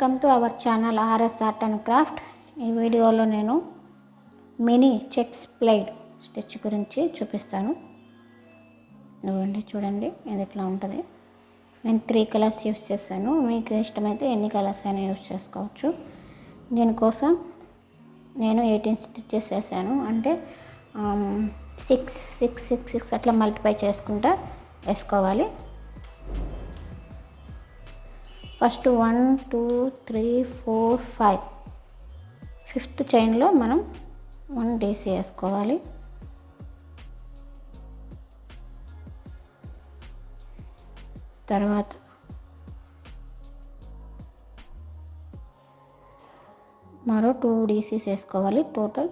Welcome to our channel RS art and craft. ఈ వీడియోలో నేను మినీ చెక్స్ ప్లైడ్ స్టిచ్ గురించి చూపిస్తాను. ఇవ్వండి చూడండి, ఇది ఇట్లా ఉంటుంది. నేను 3 కలర్స్ యూస్ చేశాను. మీకు ఇష్టమైతే ఎన్ని కలర్స్ అయినా యూస్ చేసుకోవచ్చు. దీనికోసం నేను 18 స్టిచ్చెస్ వేసాను. అంటే 6 6 6 6 అట్లా మల్టిప్లై చేసుకుంటా వేసుకోవాలి. ఫస్ట్ 1 2 3 4 5 ఫిఫ్త్ చైన్లో మనం 1 DC వేసుకోవాలి. తర్వాత మరో 2 DCs వేసుకోవాలి. టోటల్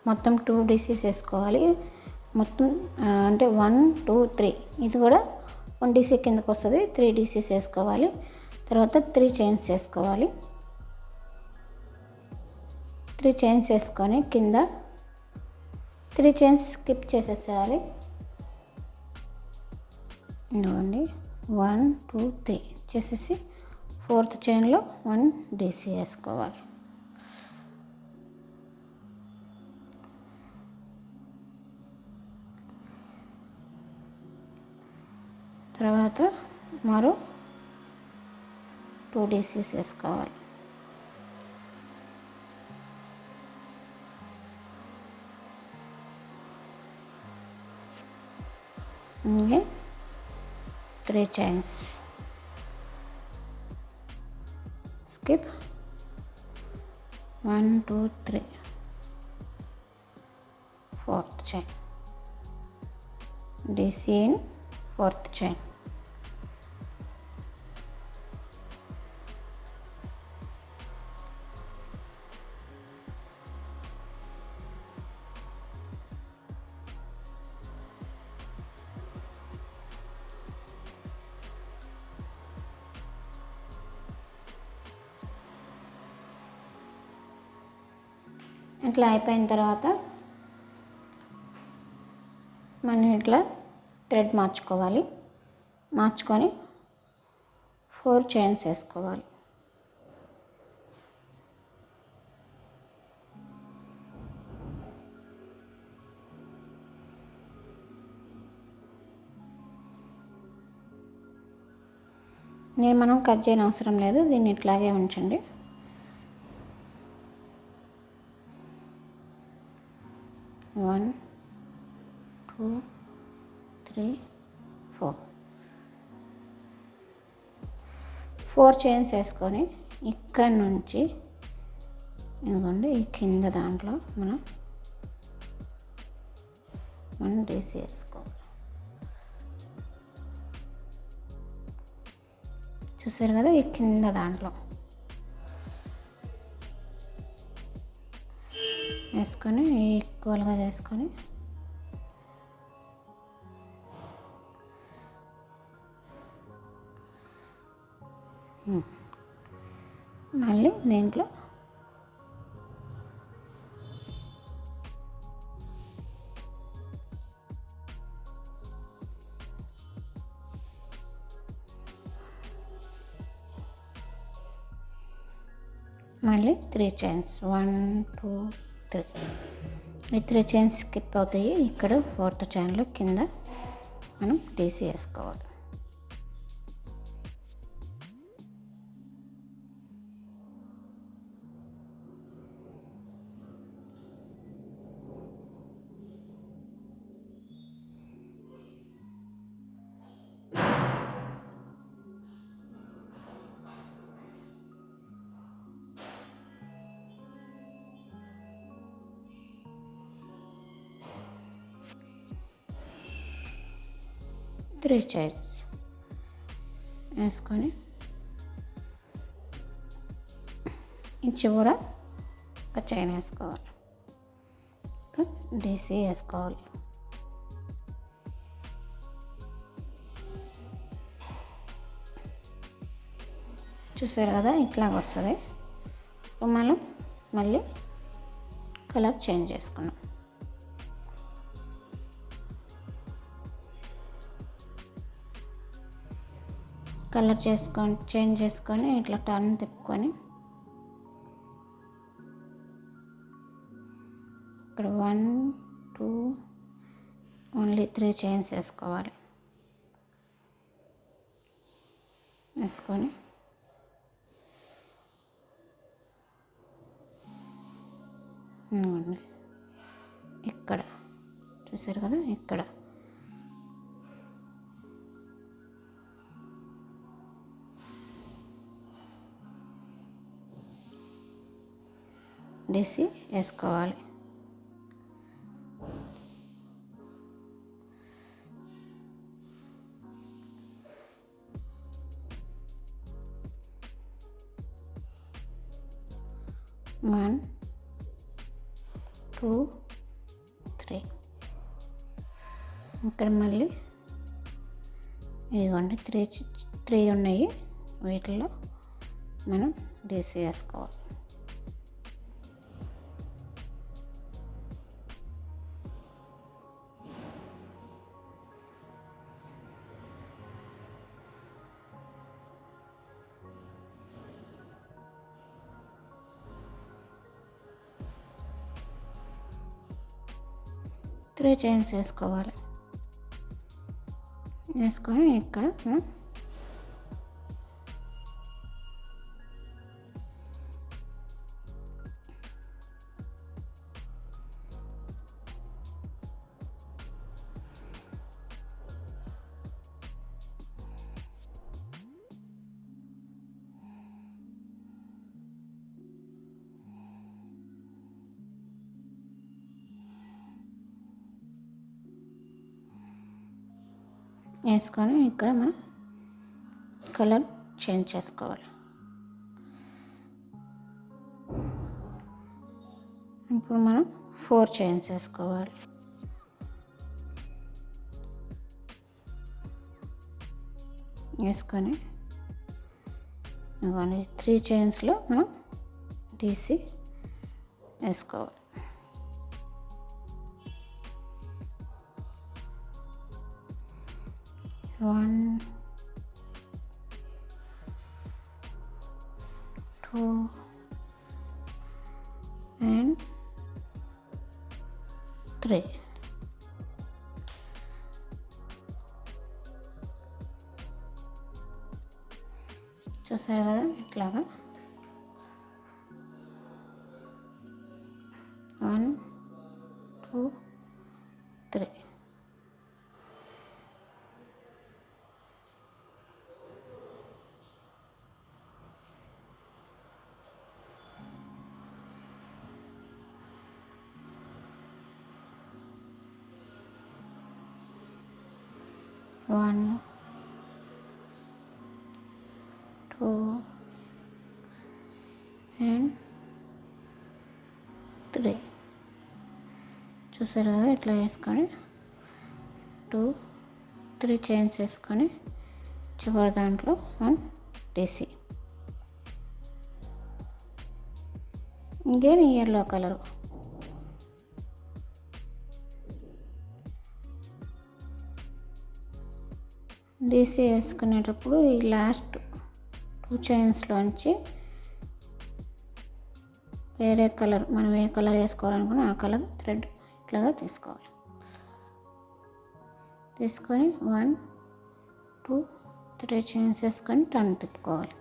మొత్తం 2 DCs వేసుకోవాలి. మొత్తం అంటే 1 2 3 ఇది కూడా 1 DC కిందకు వస్తుంది. 3 DCs వేసుకోవాలి. తర్వాత 3 చైన్స్ వేసుకోవాలి. 3 చైన్స్ వేసుకొని కింద 3 చైన్స్ స్కిప్ చేసేసేయాలి. ఇవ్వండి 1 2 3 చేసేసి 4th చైన్లో 1 DC వేసుకోవాలి. తర్వాత మరో 2 DCs వేసుకోవాలి. ఇంకే 3 chains skip 1 2 3 4th chain DC in 4th chain. ఇట్లా అయిపోయిన తర్వాత మనం ఇట్లా థ్రెడ్ మార్చుకోవాలి. మార్చుకొని 4 చైన్స్ వేసుకోవాలి. మనం కట్ చేయని అవసరం లేదు, దీన్ని ఇట్లాగే ఉంచండి. One, 2, 3, 4 చైన్స్ వేసుకొని ఇక్కడ నుంచి ఇదిగోండి ఈ కింద దాంట్లో మనం 1 DC వేసుకోవాలి. చూసారు కదా, ఈ కింద దాంట్లో వేసుకొని ఈక్వల్గా చేసుకొని మళ్ళీ దీంట్లో మళ్ళీ 3 చైన్స్ 1 2 3 ఈ 3 చైన్స్ స్కిప్ అవుతాయి. ఇక్కడ 4th చైన్లో కింద మనం DC వేసుకోవాలి. త్రీ చైన్స్ వేసుకొని ఈ చివర ఒక చైన్ వేసుకోవాలి. DC వేసుకోవాలి. చూసారు కదా, ఇట్లా వస్తుంది. మనం మళ్ళీ కలర్ చేంజ్ చేసుకున్నాం. కలర్ చేసుకొని చేంజ్ చేసుకొని ఇట్లా టర్న్ తిప్పుకొని ఇక్కడ 1 2 ఓన్లీ 3 చైన్స్ వేసుకోవాలి. వేసుకొని ఇక్కడ చూసారు కదా, ఇక్కడ డిసి వేసుకోవాలి. వన్ 2 3 ఇక్కడ మళ్ళీ ఇదిగోండి 3 ఉన్నాయి. వీటిలో మనం డిసి వేసుకోవాలి. త్రీ చైన్స్ వేసుకోవాలి. వేసుకొని ఇక్కడ వేసుకొని ఇక్కడ మనం కలర్ చేంజ్ చేసుకోవాలి. ఇప్పుడు మనం 4 చైన్స్ వేసుకోవాలి. వేసుకొని 3 చైన్స్లో మనం తీసి వేసుకోవాలి. 1 2 and 3. చూసారు కదా, ఇట్లాగా 1 2 3. One, 2 and 3. చూసారు కదా, ఇట్లా వేసుకొని 2 3 చైన్స్ వేసుకొని చివరి దాంట్లో 1 డిసి. ఇంకేం ఎల్లో కలరు డిసి వేసుకునేటప్పుడు ఈ లాస్ట్ 2 చైన్స్లోంచి వేరే కలర్ మనం ఏ కలర్ వేసుకోవాలనుకున్నా ఆ కలర్ థ్రెడ్ ఇట్లాగా తీసుకోవాలి. తీసుకొని 1 2 3 చైన్స్ వేసుకొని టర్న్ తిప్పుకోవాలి.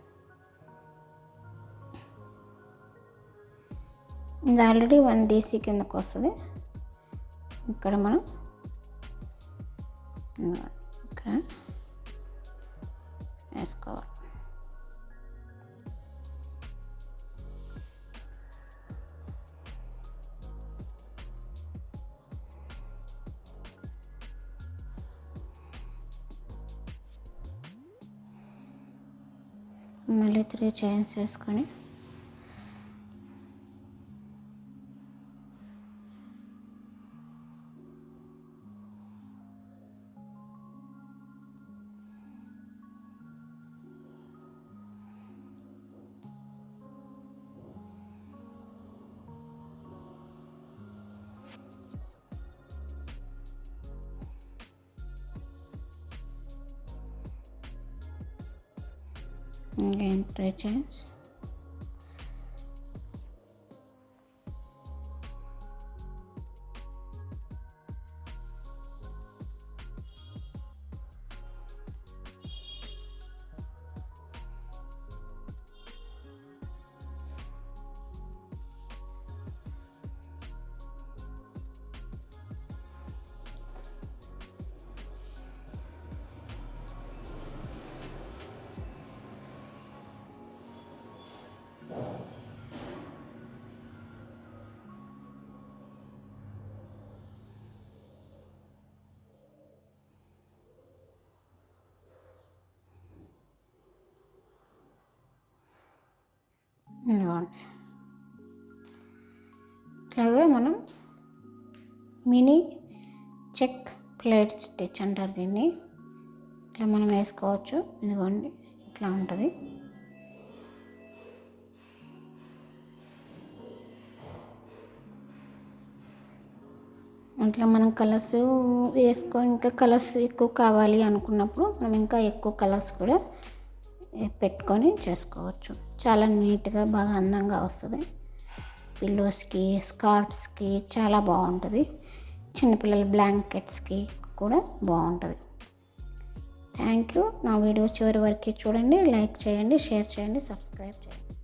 ఇది ఆల్రెడీ 1 డిసి కిందకు వస్తుంది. ఇక్కడ మనం ఇక్కడ వేసుకోవాలి. మళ్ళీ 3 చైన్స్ వేసుకొని again 3 chains. ఇట్లాగే మనం మినీ చెక్ ప్లేట్ స్టిచ్ అంటారు దీన్ని. ఇట్లా మనం వేసుకోవచ్చు. ఇదిగోండి ఇట్లా ఉంటుంది. అట్లా మనం కలర్స్ ఇంకా కలర్స్ ఎక్కువ కావాలి అనుకున్నప్పుడు మనం ఇంకా ఎక్కువ కలర్స్ కూడా పెట్టుకొని చేసుకోవచ్చు. చాలా నీట్గా బాగా అందంగా వస్తుంది. పిల్లోస్కి, స్కార్ఫ్స్కి చాలా బాగుంటుంది. చిన్నపిల్లల బ్లాంకెట్స్కి కూడా బాగుంటుంది. Thank you. నా వీడియో చివరి వరకు చూడండి, లైక్ చేయండి, షేర్ చేయండి, సబ్స్క్రైబ్ చేయండి.